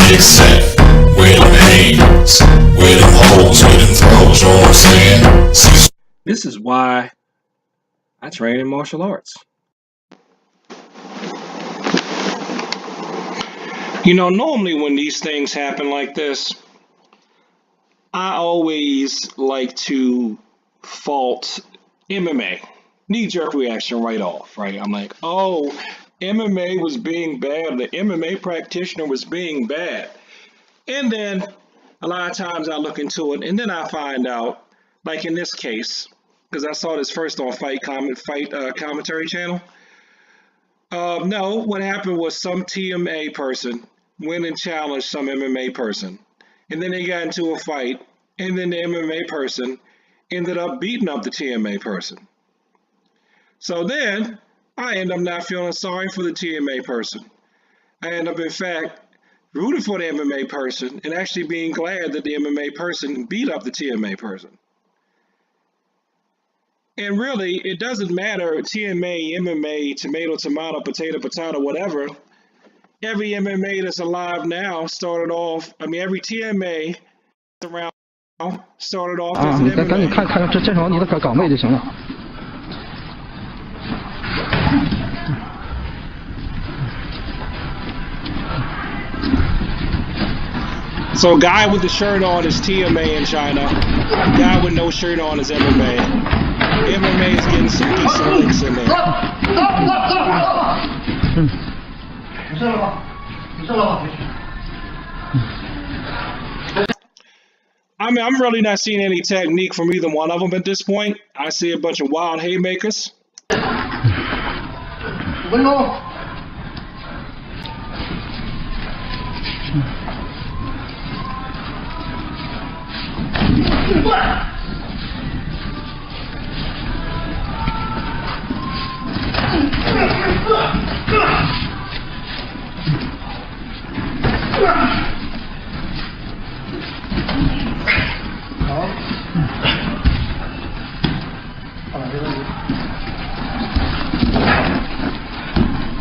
kick set, where them hands, where them holes, where them throws, you know what I'm saying? Cecil. This is why I train in martial arts. You know, normally when these things happen like this, I always like to fault MMA. Knee-jerk reaction right off, right? I'm like, oh, MMA was being bad. The MMA practitioner was being bad. And then a lot of times I look into it, and then I find out, like in this case, because I saw this first on Fight Commentary Channel. No, what happened was some TMA person went and challenged some MMA person. And then they got into a fight, and then the MMA person ended up beating up the TMA person. So then I end up not feeling sorry for the TMA person. I end up, in fact, rooting for the MMA person and actually being glad that the MMA person beat up the TMA person. And really, it doesn't matter, TMA, MMA, tomato, tomato, potato, potato, whatever. Every MMA that's alive now started off, every TMA around started off as an MMA. 你赶紧看站好你的岗位就行了。So guy with the shirt on is TMA in China. Guy with no shirt on is MMA. MMA is getting some decent links in there. I'm really not seeing any technique from either one of them at this point. I see a bunch of wild haymakers.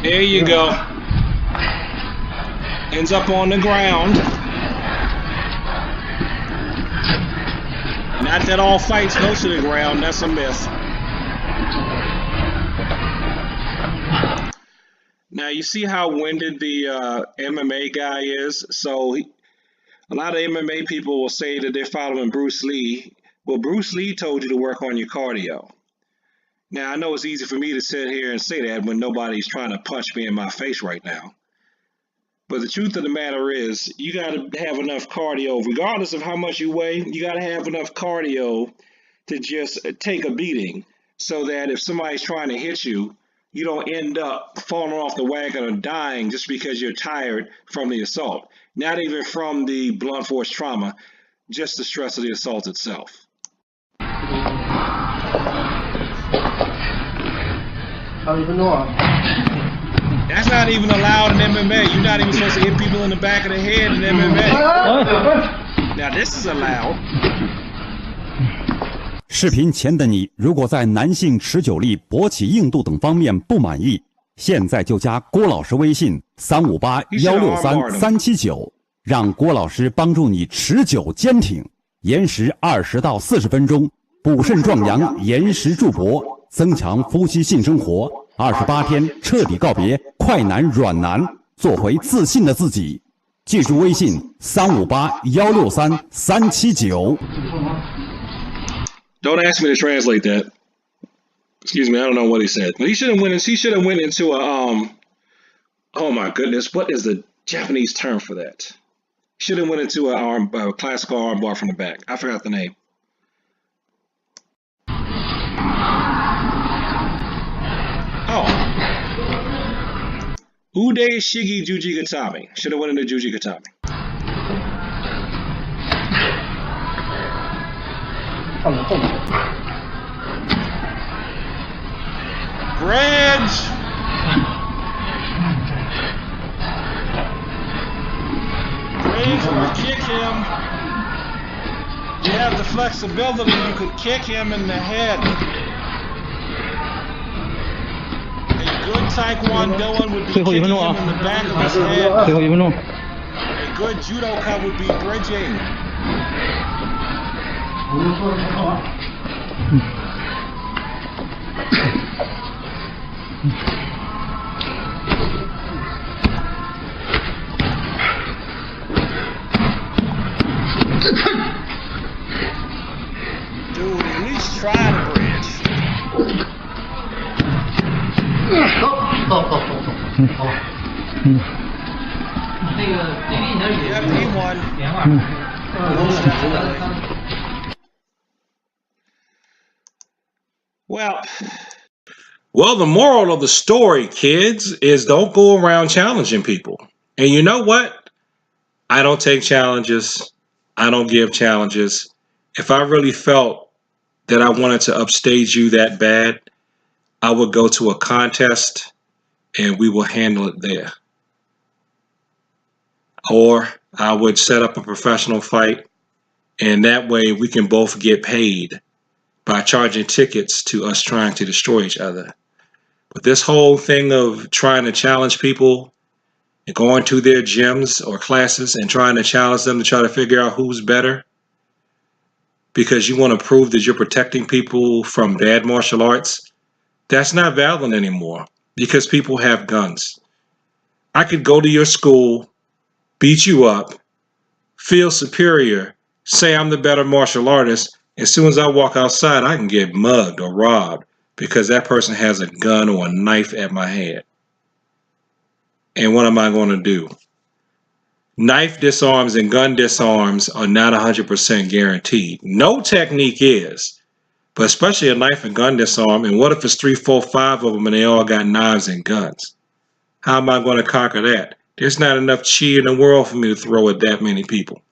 There you go. Ends up on the ground. Not that all fights go to the ground, that's a myth. Now you see how winded the MMA guy is? So a lot of MMA people will say that they're following Bruce Lee. Well, Bruce Lee told you to work on your cardio. Now, I know it's easy for me to sit here and say that when nobody's trying to punch me in my face right now. But the truth of the matter is, you got to have enough cardio, regardless of how much you weigh, you got to have enough cardio to just take a beating so that if somebody's trying to hit you, you don't end up falling off the wagon or dying just because you're tired from the assault. Not even from the blunt force trauma, just the stress of the assault itself. That's not even allowed in MMA. You're not even supposed to hit people in the back of the head in MMA. Now this is allowed. 视频前的你，如果在男性持久力、勃起硬度等方面不满意，现在就加郭老师微信358163379，让郭老师帮助你持久坚挺，延时20到40分钟，补肾壮阳，延时助勃，增强夫妻性生活，28天彻底告别快男软男，做回自信的自己。记住微信358163379。Don't ask me to translate that. Excuse me, I don't know what he said. But he should have went into a oh my goodness, what is the Japanese term for that? Should have went into a classical arm bar from the back. I forgot the name. Oh. Ude Shigi Juji Gatami. Should have went into Juji Gatami. Bridge. Bridge or kick him. You have the flexibility, you could kick him in the head. A good Taekwondoan would be kicking him in the back of his head. A good judoka would be bridging. Dude, at least try to bridge. Yeah, P1. Most definitely. Well, the moral of the story, kids, is don't go around challenging people. And you know what? I don't take challenges. I don't give challenges. If I really felt that I wanted to upstage you that bad, I would go to a contest and we will handle it there. Or I would set up a professional fight, and that way we can both get paid by charging tickets to us trying to destroy each other. But this whole thing of trying to challenge people and going to their gyms or classes and trying to challenge them to try to figure out who's better because you want to prove that you're protecting people from bad martial arts, that's not valid anymore because people have guns. I could go to your school, beat you up, feel superior, say I'm the better martial artist. As soon as I walk outside, I can get mugged or robbed because that person has a gun or a knife at my head. And what am I going to do? Knife disarms and gun disarms are not 100% guaranteed. No technique is, but especially a knife and gun disarm. And what if it's 3, 4, 5 of them and they all got knives and guns? How am I going to conquer that? There's not enough chi in the world for me to throw at that many people.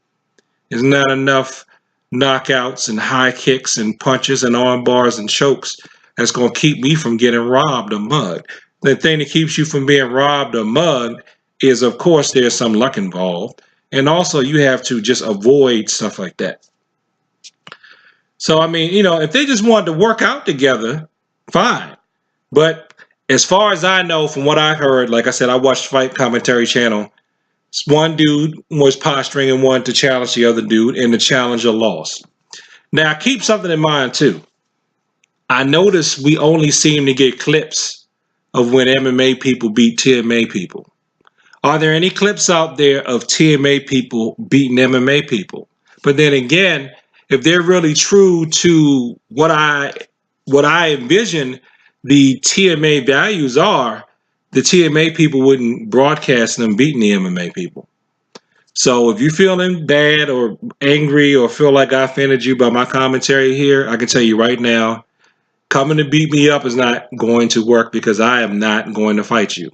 There's not enough knockouts and high kicks and punches and arm bars and chokes that's going to keep me from getting robbed or mugged. The thing that keeps you from being robbed or mugged is, of course, there's some luck involved. And also you have to just avoid stuff like that. So, I mean, you know, if they just wanted to work out together, fine. But as far as I know, from what I heard, like I said, I watched Fight Commentary Channel. One dude was posturing and wanted to challenge the other dude, and the challenger lost. Now, keep something in mind, too. I noticed we only seem to get clips of when MMA people beat TMA people. Are there any clips out there of TMA people beating MMA people? But then again, if they're really true to what I envision the TMA values are, the TMA people wouldn't broadcast them beating the MMA people. So if you're feeling bad or angry or feel like I offended you by my commentary here, I can tell you right now, coming to beat me up is not going to work because I am not going to fight you.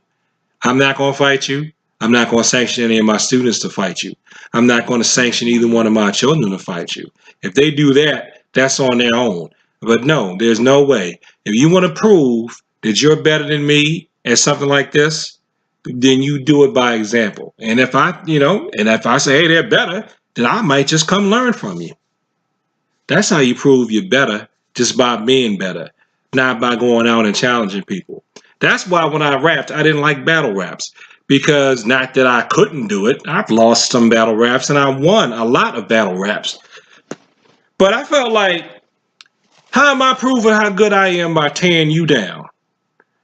I'm not going to fight you. I'm not going to sanction any of my students to fight you. I'm not going to sanction either one of my children to fight you. If they do that, that's on their own. But no, there's no way. If you want to prove that you're better than me at something like this, then you do it by example. And if I, if I say, hey, they're better, then I might just come learn from you. That's how you prove you're better, just by being better, not by going out and challenging people. That's why when I rapped, I didn't like battle raps. Because not that I couldn't do it. I've lost some battle raps and I won a lot of battle raps. But I felt like, how am I proving how good I am by tearing you down?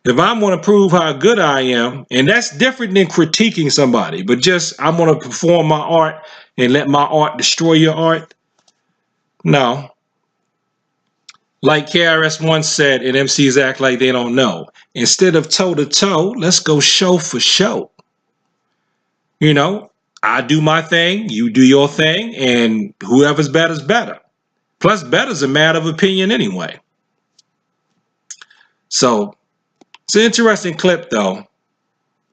If I'm going to prove how good I am, and that's different than critiquing somebody, but just I'm going to perform my art and let my art destroy your art? No. Like KRS once said, and MCs act like they don't know. Instead of toe-to-toe, let's go show for show. You know, I do my thing, you do your thing, and whoever's better is better. Plus, better's a matter of opinion anyway. So, it's an interesting clip, though.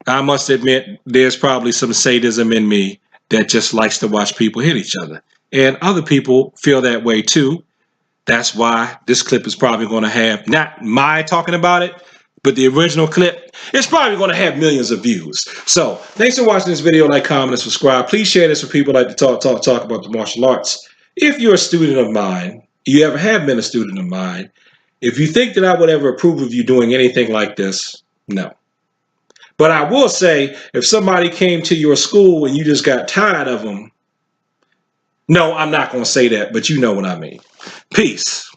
I must admit, there's probably some sadism in me that just likes to watch people hit each other. And other people feel that way, too. That's why this clip is probably going to have, not my talking about it, but the original clip, it's probably going to have millions of views. So, thanks for watching this video. Like, comment, and subscribe. Please share this with people who like to talk about the martial arts. If you're a student of mine, you ever have been a student of mine, if you think that I would ever approve of you doing anything like this, no. But I will say, if somebody came to your school and you just got tired of them, no, I'm not going to say that, but you know what I mean. Peace.